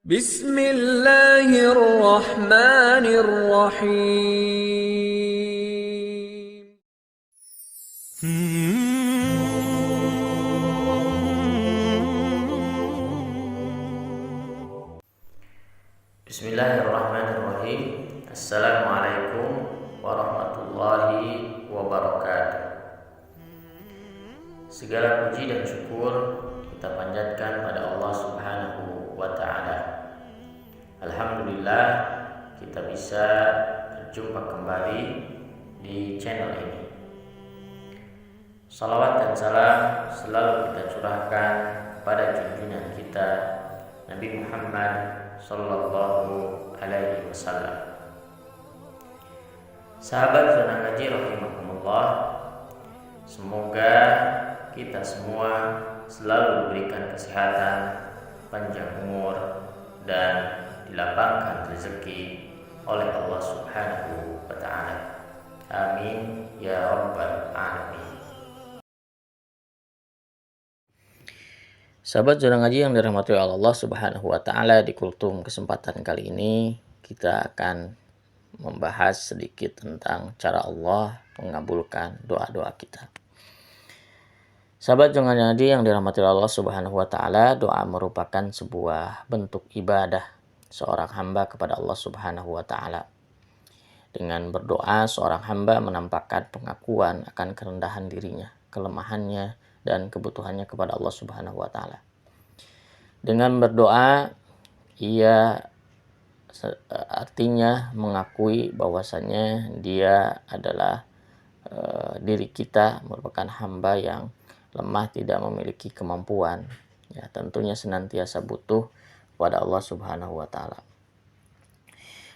Bismillahirrahmanirrahim. Bismillahirrahmanirrahim. Assalamualaikum warahmatullahi wabarakatuh. Segala puji dan syukur kita panjatkan pada Allah Subhanahu wa ta'ala. Alhamdulillah kita bisa berjumpa kembali di channel ini. Salawat dan salam selalu kita curahkan pada junjungan kita Nabi Muhammad sallallahu alaihi wasallam. Sahabat zona ngaji rahimakumullah, semoga kita semua selalu diberikan kesehatan, panjang umur, dan dilapangkan rezeki oleh Allah Subhanahu wa ta'ala. Amin ya rabbal alamin. Sahabat zona ngaji yang dirahmati Allah Subhanahu wa ta'ala, di kultum kesempatan kali ini kita akan membahas sedikit tentang cara Allah mengabulkan doa-doa kita. Sahabat zona ngaji yang dirahmati Allah Subhanahu wa ta'ala, doa merupakan sebuah bentuk ibadah seorang hamba kepada Allah Subhanahu wa ta'ala. Dengan berdoa, seorang hamba menampakkan pengakuan akan kerendahan dirinya, kelemahannya, dan kebutuhannya kepada Allah Subhanahu wa ta'ala. Dengan berdoa, ia artinya mengakui bahwasannya dia adalah diri kita merupakan hamba yang lemah, tidak memiliki kemampuan, ya tentunya senantiasa butuh kepada Allah Subhanahu wa ta'ala.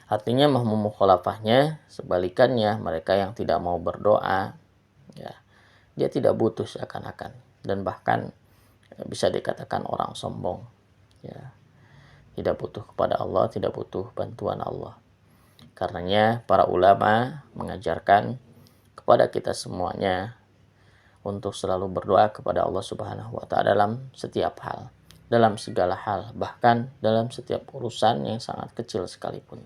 Artinya mahmum mukhalafahnya, sebalikannya mereka yang tidak mau berdoa, ya dia tidak butuh seakan-akan, dan bahkan bisa dikatakan orang sombong, ya tidak butuh kepada Allah, tidak butuh bantuan Allah. Karenanya para ulama mengajarkan kepada kita semuanya untuk selalu berdoa kepada Allah Subhanahu wa ta'ala dalam setiap hal, dalam segala hal, bahkan dalam setiap urusan yang sangat kecil sekalipun.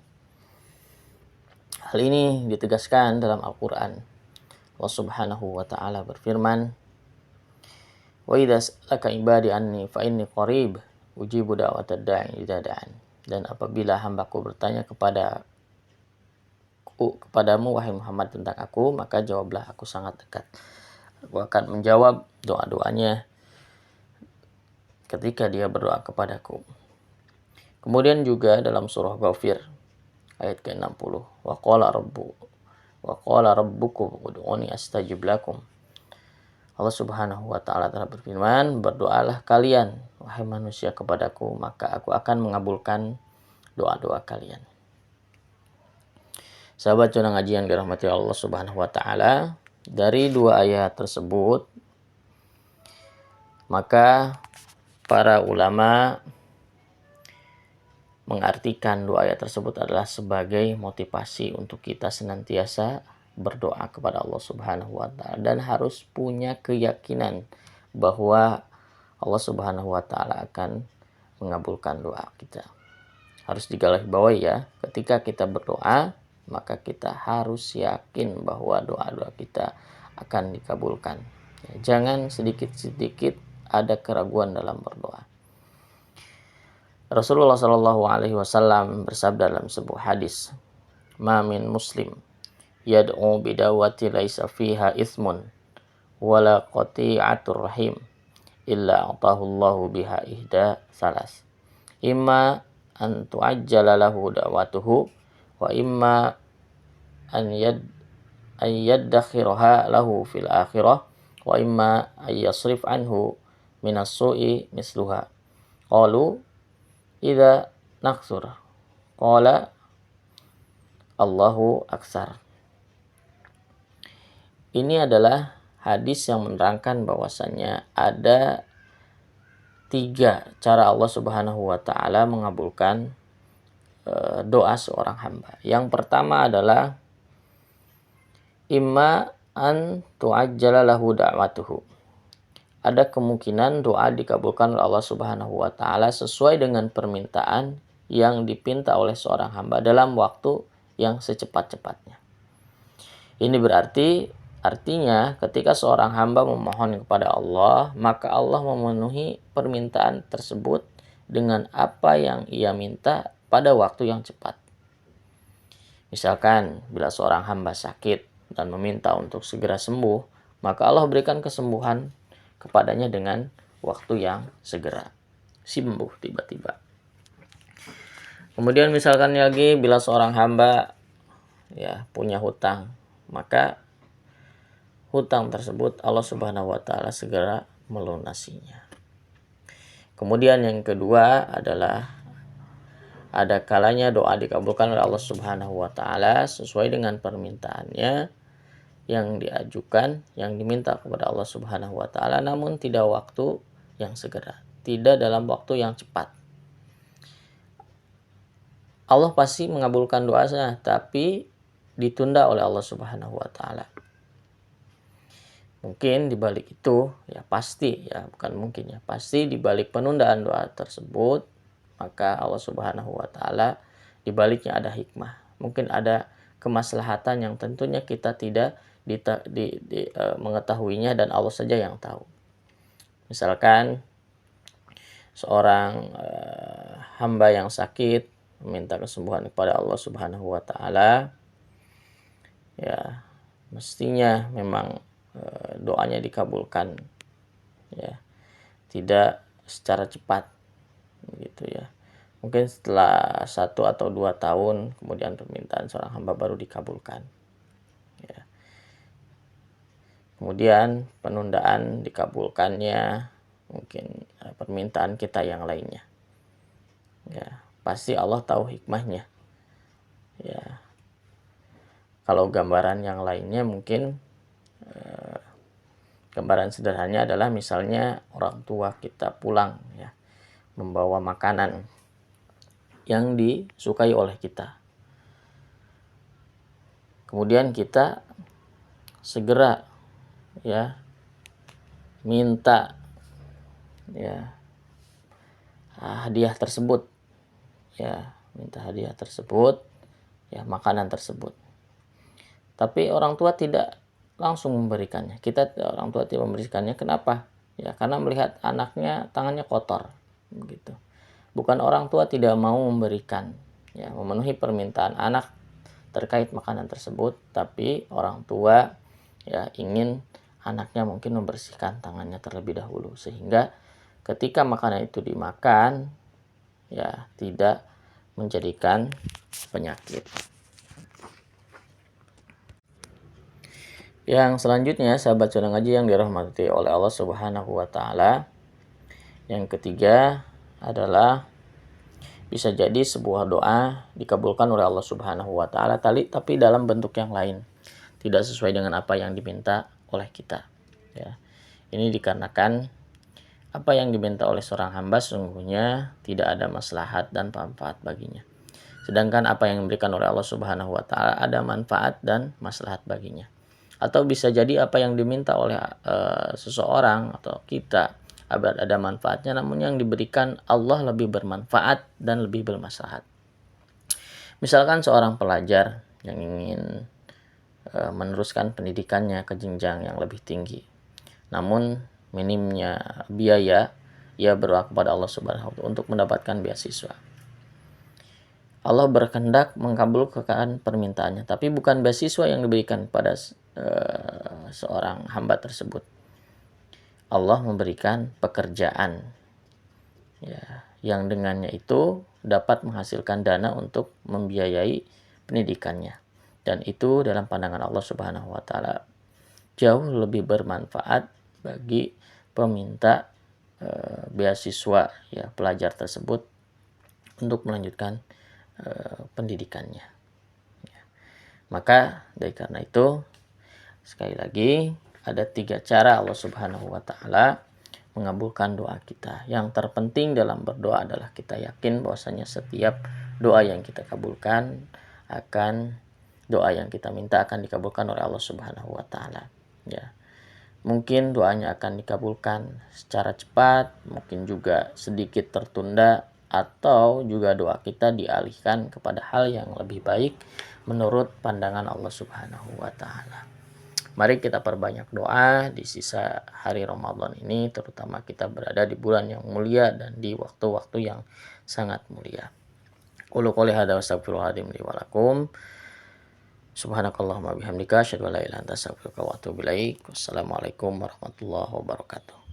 Hal ini ditegaskan dalam Al-Qur'an. Allah Subhanahu wa ta'ala berfirman, "Wa idza sa'alaka ibadi anni fa inni qarib ujibu da'watad da'i idza da'an." Dan apabila hambaku bertanya kepadamu wahai Muhammad tentang aku, maka jawablah, aku sangat dekat. Aku akan menjawab doa-doanya ketika dia berdoa kepadaku. Kemudian juga dalam surah Ghafir ayat ke-60, wa qala rabbukum ud'uni astajib lakum. Allah Subhanahu wa ta'ala telah berfirman, berdoalah kalian wahai manusia kepadaku, maka aku akan mengabulkan doa-doa kalian. Sahabat zona ngaji yang dirahmati Allah Subhanahu wa ta'ala, dari dua ayat tersebut maka para ulama mengartikan dua ayat tersebut adalah sebagai motivasi untuk kita senantiasa berdoa kepada Allah Subhanahu wa ta'ala, dan harus punya keyakinan bahwa Allah Subhanahu wa ta'ala akan mengabulkan doa kita. Harus digarisbawahi ya, ketika kita berdoa maka kita harus yakin bahwa doa-doa kita akan dikabulkan. Jangan sedikit-sedikit ada keraguan dalam berdoa. Rasulullah Shallallahu alaihi wasallam bersabda dalam sebuah hadis, "Ma min muslim yad'u bidawati laisa fiha ithmun wala qati'atur rahim illa atahu Allahu biha ihda salas. Imma an tu'ajjala lahu da'watuhu wa imma an yaddakhiraha lahu fil akhirah wa imma an yasrif anhu minas su'i misluha." Qalu idza naksur qala Allahu aksar. Ini adalah hadis yang menerangkan bahwasannya ada 3 cara Allah Subhanahu wa ta'ala mengabulkan doa seorang hamba. Yang pertama adalah imma an tu'ajjala lahu da'watuhu. Ada kemungkinan doa dikabulkan oleh Allah Subhanahu wa ta'ala sesuai dengan permintaan yang dipinta oleh seorang hamba dalam waktu yang secepat-cepatnya. Ini artinya ketika seorang hamba memohon kepada Allah, maka Allah memenuhi permintaan tersebut dengan apa yang ia minta pada waktu yang cepat. Misalkan bila seorang hamba sakit dan meminta untuk segera sembuh, maka Allah berikan kesembuhan kepadanya dengan waktu yang segera. Sembuh tiba-tiba. Kemudian misalkan lagi bila seorang hamba punya hutang, maka hutang tersebut Allah Subhanahu wa taala segera melunasinya. Kemudian yang kedua adalah ada kalanya doa dikabulkan oleh Allah Subhanahu wa taala sesuai dengan permintaannya yang diajukan, yang diminta kepada Allah Subhanahu wa taala, namun tidak waktu yang segera, tidak dalam waktu yang cepat. Allah pasti mengabulkan doanya, tapi ditunda oleh Allah Subhanahu wa taala. Mungkin dibalik itu pasti dibalik penundaan doa tersebut, maka Allah Subhanahu wa taala dibaliknya ada hikmah. Mungkin ada kemaslahatan yang tentunya kita tidak mengetahuinya dan Allah saja yang tahu. Misalkan seorang hamba yang sakit meminta kesembuhan kepada Allah Subhanahu wa taala, mestinya memang doanya dikabulkan, tidak secara cepat, gitu ya. Mungkin setelah 1 atau 2 tahun kemudian permintaan seorang hamba baru dikabulkan. Kemudian penundaan dikabulkannya mungkin permintaan kita yang lainnya. Pasti Allah tahu hikmahnya. Kalau gambaran yang lainnya mungkin gambaran sederhananya adalah misalnya orang tua kita pulang membawa makanan yang disukai oleh kita. Kemudian kita segera minta hadiah tersebut, makanan tersebut. Tapi orang tua tidak langsung memberikannya. Orang tua tidak memberikannya. Kenapa? Karena melihat anaknya tangannya kotor, begitu. Bukan orang tua tidak mau memberikan, memenuhi permintaan anak terkait makanan tersebut, tapi orang tua ingin anaknya mungkin membersihkan tangannya terlebih dahulu, sehingga ketika makanan itu dimakan tidak menjadikan penyakit. Yang selanjutnya, sahabat Suara Ngaji yang dirahmati oleh Allah Subhanahu wa taala, yang ketiga adalah bisa jadi sebuah doa dikabulkan oleh Allah Subhanahu wa taala tapi dalam bentuk yang lain, tidak sesuai dengan apa yang diminta oleh kita. Ini dikarenakan apa yang diminta oleh seorang hamba sesungguhnya tidak ada maslahat dan manfaat baginya. Sedangkan apa yang diberikan oleh Allah Subhanahu wa taala ada manfaat dan maslahat baginya. Atau bisa jadi apa yang diminta oleh seseorang atau kita ada manfaatnya, namun yang diberikan Allah lebih bermanfaat dan lebih bermaslahat. Misalkan seorang pelajar yang ingin meneruskan pendidikannya ke jenjang yang lebih tinggi, namun minimnya biaya, ia berdoa kepada Allah Subhanahu wa taala untuk mendapatkan beasiswa. Allah berkehendak mengabulkan permintaannya, tapi bukan beasiswa yang diberikan pada seorang hamba tersebut. Allah memberikan pekerjaan yang dengannya itu dapat menghasilkan dana untuk membiayai pendidikannya, dan itu dalam pandangan Allah Subhanahu wa taala jauh lebih bermanfaat bagi peminta beasiswa pelajar tersebut untuk melanjutkan pendidikannya. Maka dari karena itu, sekali lagi ada 3 cara Allah Subhanahu wa taala mengabulkan doa kita. Yang terpenting dalam berdoa adalah kita yakin bahwasanya setiap doa yang kita kabulkan doa yang kita minta akan dikabulkan oleh Allah Subhanahu wa taala. Mungkin doanya akan dikabulkan secara cepat, mungkin juga sedikit tertunda, atau juga doa kita dialihkan kepada hal yang lebih baik menurut pandangan Allah Subhanahu wa taala. Mari kita perbanyak doa di sisa hari Ramadan ini, terutama kita berada di bulan yang mulia dan di waktu-waktu yang sangat mulia. Qulu qouli hadza wa astaghfirullahaladzim li wa lakum. Subhanakallahumma bihamdika asyhadu an la ilaha illa anta astaghfiruka wa atubu ilaik. Wassalamualaikum warahmatullahi wabarakatuh.